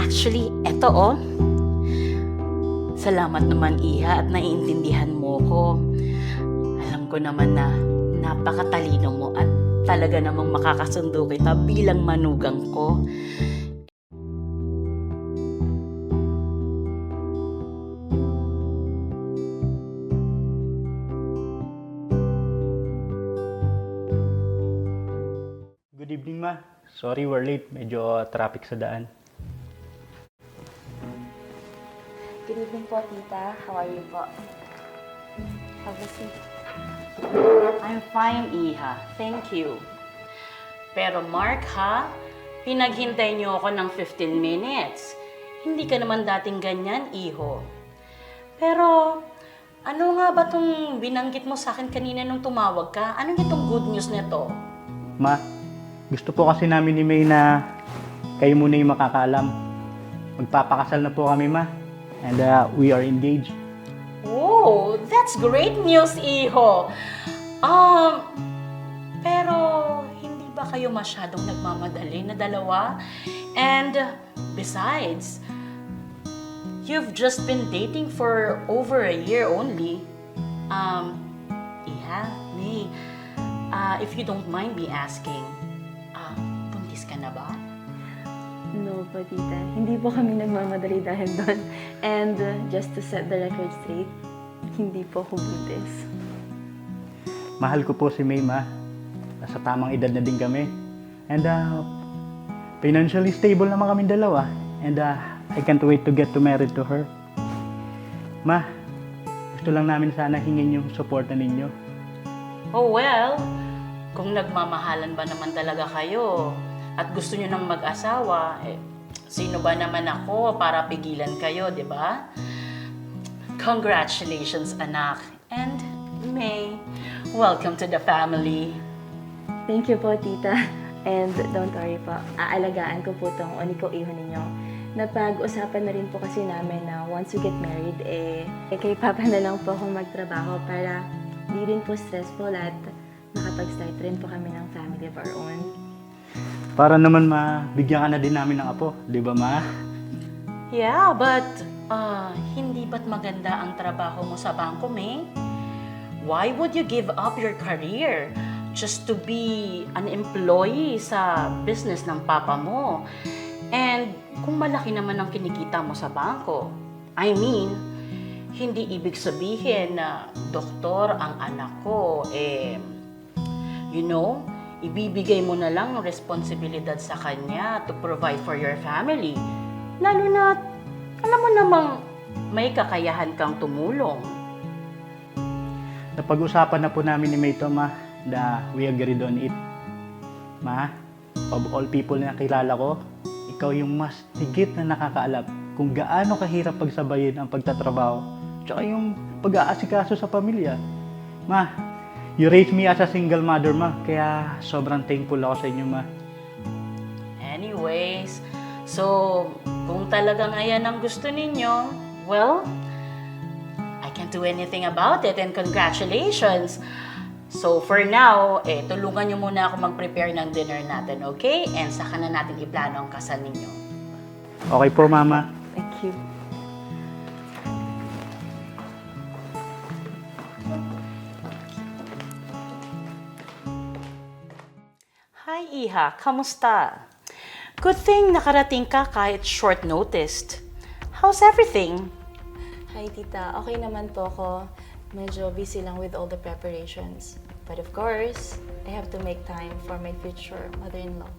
Actually, eto oh. Salamat naman, Iha, at naiintindihan mo ko. Alam ko naman na napakatalino mo at talaga namang makakasundo kita bilang manugang ko. Good evening, ma. Sorry, we're late. Medyo traffic sa daan. Good evening po, tita. How are you po? Have a seat. I'm fine, Iha. Thank you. Pero Mark, ha? Pinaghintay niyo ako ng 15 minutes. Hindi ka naman dating ganyan, Iho. Pero, ano nga ba tong binanggit mo sa akin kanina nung tumawag ka? Ano itong good news nito? Ma, gusto po kasi namin ni May na kayo muna yung makakaalam. Magpapakasal na po kami, ma. And we are engaged. Oh, that's great news, Iho. Pero hindi ba kayo masyadong nagmamadali na dalawa? And besides, you've just been dating for over a year only. Iha, May, if you don't mind me asking, buntis ka na ba? No po, tita. Hindi po kami nagmamadali dahil doon. And just to set the record straight, hindi po ako buntis. Mahal ko po si May, ma. Nasa tamang edad na din kami. And financially stable naman kami dalawa. And I can't wait to get to married to her. Ma, gusto lang namin sana hingin yung suporta ninyo. Oh well, kung nagmamahalan ba naman talaga kayo at gusto nyo nang mag-asawa, sino ba naman ako para pigilan kayo, di ba? Congratulations, anak. And May, welcome to the family. Thank you po, tita. And don't worry po, aalagaan ko po tong oniko-iho ninyo. Napag-usapan na rin po kasi namin na once we get married, kay Papa na lang po akong magtrabaho para di rin po stressful at makapag-start rin po kami ng family of our own. Para naman mabigyan ka na din namin ng apo, di ba, ma? Yeah, but hindi ba't maganda ang trabaho mo sa bangko, May? Why would you give up your career just to be an employee sa business ng papa mo? And kung malaki naman ang kinikita mo sa bangko, I mean, hindi ibig sabihin na doktor ang anak ko, ibibigay mo na lang ang responsibilidad sa kanya to provide for your family. Lalo na, alam mo namang may kakayahan kang tumulong. Napag-usapan na po namin ni May to, ma, na we agreed on it. Ma, of all people na kilala ko, ikaw yung mas higit na nakakaalam kung gaano kahirap pagsabayin ang pagtatrabaho tsaka yung pag-aasikaso sa pamilya. Ma, you raised me as a single mother, ma, kaya sobrang thankful ako sa inyo, ma. Anyways, so kung talagang ayan ang gusto ninyo, well, I can't do anything about it and congratulations. So for now, tulungan nyo muna ako mag-prepare ng dinner natin, okay? And saka na natin iplano ang kasal ninyo. Okay po, mama. Thank you. Hi, Iha. Kamusta? Good thing nakarating ka kahit short noticed. How's everything? Hi, tita. Okay naman po ako. Medyo busy lang with all the preparations. But of course, I have to make time for my future mother-in-law.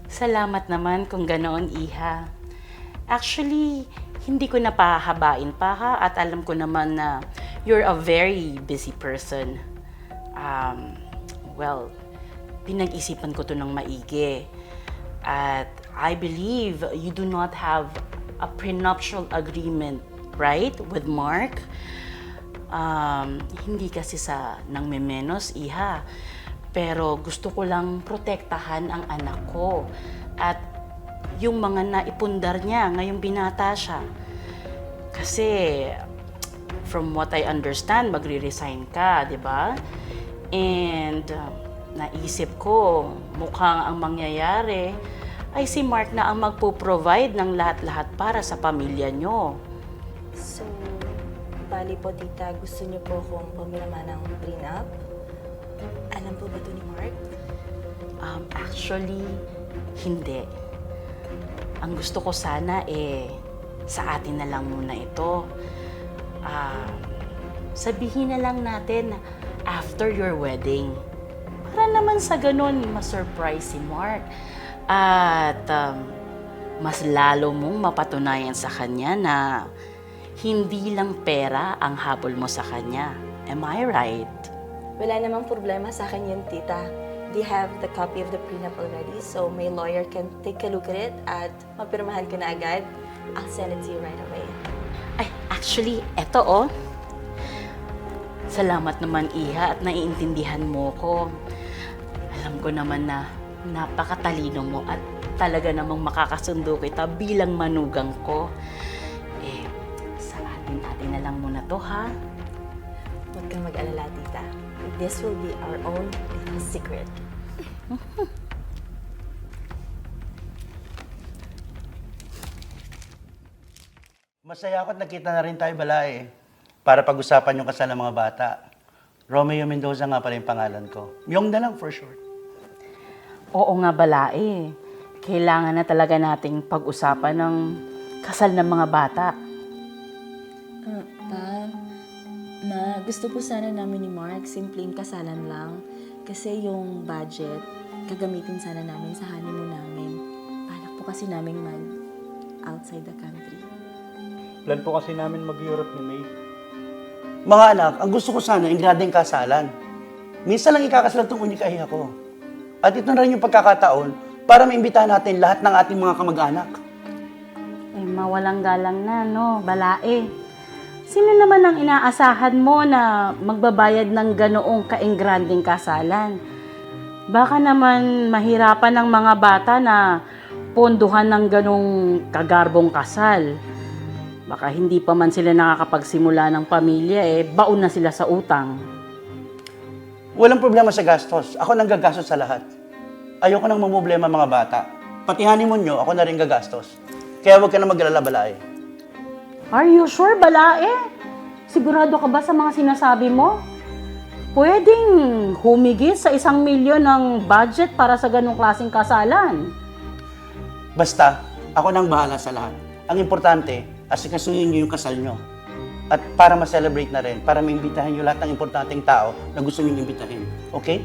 Salamat naman kung ganoon, Iha. Actually, hindi ko na pahahabain pa ha at alam ko naman na you're a very busy person. Well, pinag-isipan ko to ng maigi. At I believe you do not have a prenuptial agreement, right, with Mark? Hindi kasi sa nang memenos, Iha. Pero gusto ko lang protektahan ang anak ko. At yung mga naipundar niya ngayong binata siya. Kasi, from what I understand, magre-resign ka, di ba? And naisip ko, mukhang ang mangyayari ay si Mark na ang magpo-provide ng lahat-lahat para sa pamilya nyo. So, bali po tita, gusto niyo po akong pumirma ng prenup? Alam po ba ito ni Mark? Actually, hindi. Ang gusto ko sana sa atin na lang muna ito. Sabihin na lang natin after your wedding. Para naman sa ganun, ma-surprise si Mark. At mas lalo mong mapatunayan sa kanya na hindi lang pera ang habol mo sa kanya. Am I right? Wala namang problema sa akin yun, tita. They have the copy of the prenup already, so my lawyer can take a look at it at mapirmahan ko na agad. I'll send it to you right away. Ay, actually, eto oh. Salamat naman, Iha, at naiintindihan mo ko. Alam ko naman na napakatalino mo at talaga namang makakasundo kita bilang manugang ko. Sa atin na lang muna to, ha? Huwag kang mag-alala, tita. This will be our own little secret. Masaya ako at nakita na rin tayo balae para pag-usapan yung kasal ng mga bata. Romeo Mendoza nga pala yung pangalan ko. Yung na lang for short. Oo nga, Balae. Kailangan na talaga nating pag-usapan ng kasal ng mga bata. Gusto po sana namin ni Mark, simpleng kasalan lang. Kasi yung budget, gagamitin sana namin sa honeymoon namin. Balak po kasi namin outside the country. Plan po kasi namin mag-Europe ni May. Mga anak, ang gusto ko sana, ingradeng kasalan. Minsan lang ikakasal itong unikahiya ko. At ito na rin yung pagkakataon para maimbitahan natin lahat ng ating mga kamag-anak. Mawalang galang na, no, Balae? Sino naman ang inaasahan mo na magbabayad ng ganoong kaingranding kasalan? Baka naman mahirapan ng mga bata na ponduhan ng ganong kagarbong kasal. Baka hindi pa man sila nakakapagsimula ng pamilya, baon na sila sa utang. Walang problema sa gastos. Ako nang gagastos sa lahat. Ayoko nang mamroblema mga bata. Pati honeymoon nyo, ako na rin gagastos. Kaya huwag ka na mag-alala, Balae. Are you sure, Balae? Sigurado ka ba sa mga sinasabi mo? Pwedeng humigit sa 1 milyon ng budget para sa ganong klaseng kasalan. Basta, ako nang bahala sa lahat. Ang importante, asikasuhin nyo yung kasal nyo. At para ma-celebrate na rin, para maimbitahan nyo lahat ng importanteng tao na gusto nyo imbitahin. Okay?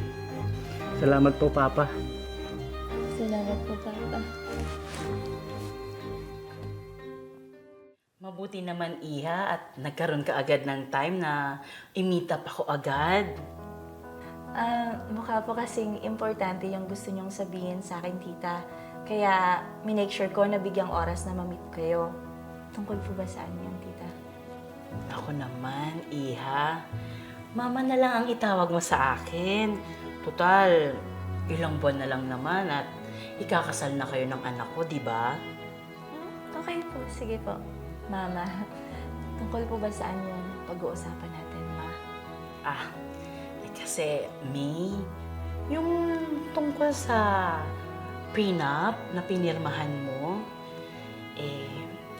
Salamat po, Papa. Salamat po, Papa. Mabuti naman, Iha, at nagkaroon ka agad ng time na i-meet up ako agad. Mukha po kasing importante yung gusto niyong sabihin sa akin, tita. Kaya, minake sure ko na bigyang oras na ma-meet kayo. Tungkol po ba saan yan, tita? Ako naman, Iha. Mama na lang ang itawag mo sa akin. Total, ilang buwan na lang naman at ikakasal na kayo ng anak ko, di ba? Okay po, sige po. Mama, tungkol po ba saan yung pag-uusapan natin, Ma? Kasi, May, yung tungkol sa prenup na pinirmahan mo,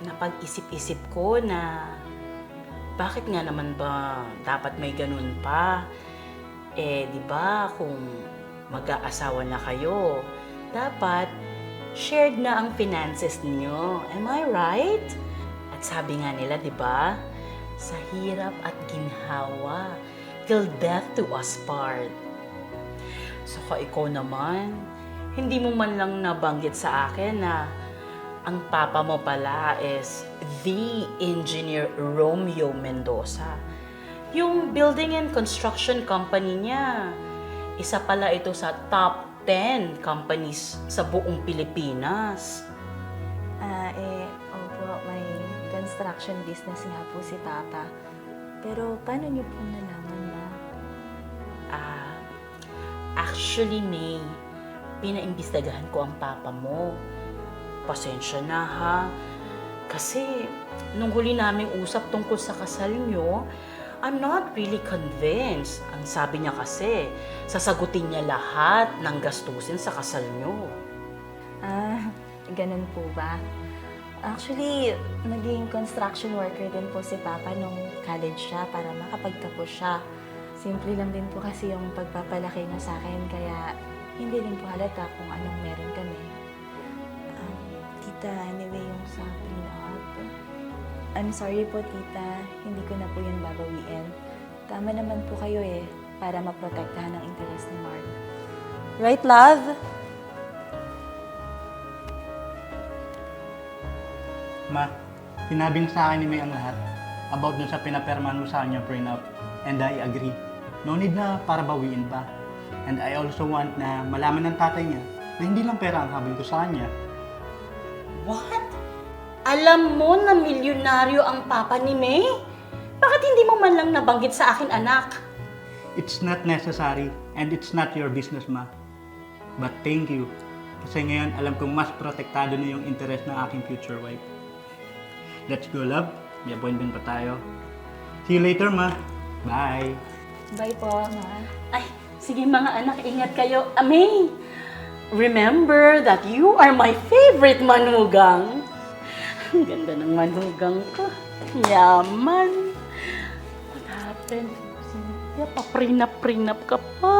napag-isip-isip ko na bakit nga naman ba dapat may ganun pa? Di ba, kung mag-aasawa na kayo, dapat shared na ang finances niyo. Am I right? At sabi nga nila, di ba, sa hirap at ginhawa, till death do us part. Saka ikaw naman, hindi mo man lang nabanggit sa akin na ang papa mo pala is the engineer Romeo Mendoza. Yung building and construction company niya, isa pala ito sa top 10 companies sa buong Pilipinas. Opo, may construction business nga po si Papa. Pero paano niyo po nalaman, Ma? Actually, May, pinaimbestagahan ko ang papa mo. Pasensya na, ha? Kasi, nung huli naming usap tungkol sa kasal nyo, I'm not really convinced. Ang sabi niya kasi, sasagutin niya lahat ng gastusin sa kasal nyo. Ah, ganun po ba? Actually, naging construction worker din po si Papa nung college siya para makapagtapos siya. Simple lang din po kasi yung pagpapalaki niya sa akin, kaya hindi din po halata kung anong meron kami. Tita, anyway, yung sa prenup, I'm sorry po, Tita. Hindi ko na po yun babawiin. Tama naman po kayo para maprotektahan ang interes ni Mark. Right, love? Ma, sinabi na sa akin ni May ang lahat about dun sa pinaperman mo sa kanya prenup. And I agree. No need na para bawiin pa. And I also want na malaman ng tatay niya na hindi lang pera ang habol ko sa kanya. What? Alam mo na milyonaryo ang papa ni May? Bakit hindi mo man lang nabanggit sa akin, anak? It's not necessary and it's not your business, Ma. But thank you. Kasi ngayon alam kong mas protektado na yung interest ng aking future wife. Let's go, love. May appointment pa tayo. See you later, Ma. Bye. Bye po, Ma. Ay, sige mga anak, ingat kayo. May, remember that you are my favorite manugang. Ang ganda ng manugang ko. Yaman. What happened? Cynthia, pa-prenup ka pa.